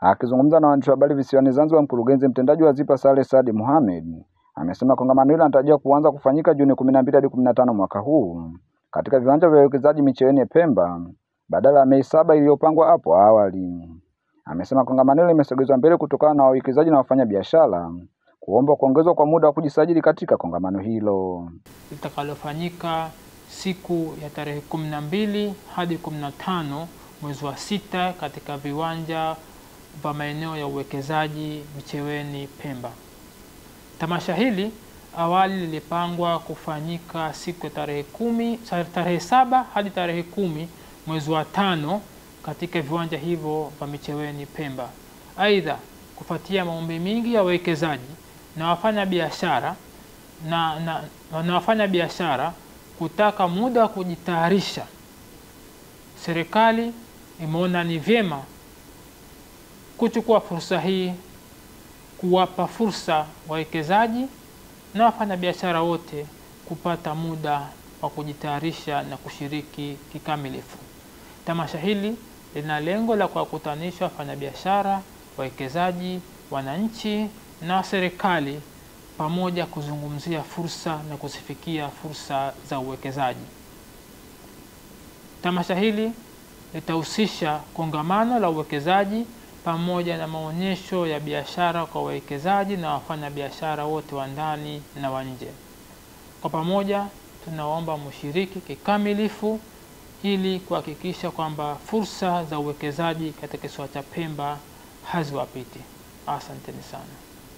Akizungumza na waandishi wa habari visiwani Zanzibar, mkurugenzi mtendaji wa ZIPA Saleh Said Mohamed amesema kongamano hilo linatarajiwa kuanza kufanyika Juni 12 hadi 15 mwaka huu katika viwanja vya uwekezaji Micheweni Pemba badala ya Mei 7 iliyopangwa hapo awali. Amesema kongamano hilo limesogezwa mbele kutokana na wawekezaji na wafanyabiashara kuomba kuongezwa kwa muda wa kujisajili katika kongamano hilo litakalofanyika siku ya tarehe 12 hadi 15 mwezi wa 6 katika viwanja vya maeneo ya uwekezaji Micheweni Pemba. Tamasha hili awali lilipangwa kufanyika siku ya tarehe 7 hadi tarehe 10 mwezi wa 5 katika viwanja hivyo vya Micheweni Pemba. Aidha, kufuatia maombi mingi ya wawekezaji na wafanya biashara kutaka muda wa kujitayarisha, serikali imeona ni vyema kuchukua fursa hii kuwapa fursa wawekezaji na wafanyabiashara wote kupata muda wa kujitayarisha na kushiriki kikamilifu. Tamasha hili lina lengo la kuwakutanisha wafanyabiashara, wawekezaji, wananchi na serikali pamoja kuzungumzia fursa na kuzifikia fursa za uwekezaji. Tamasha hili litahusisha kongamano la uwekezaji pamoja na maonyesho ya biashara kwa wawekezaji na wafanyabiashara wote wa ndani na wa nje. Kwa pamoja tunaomba mshiriki kikamilifu ili kuhakikisha kwamba fursa za uwekezaji katika kisiwa cha Pemba haziwapiti. Asanteni sana.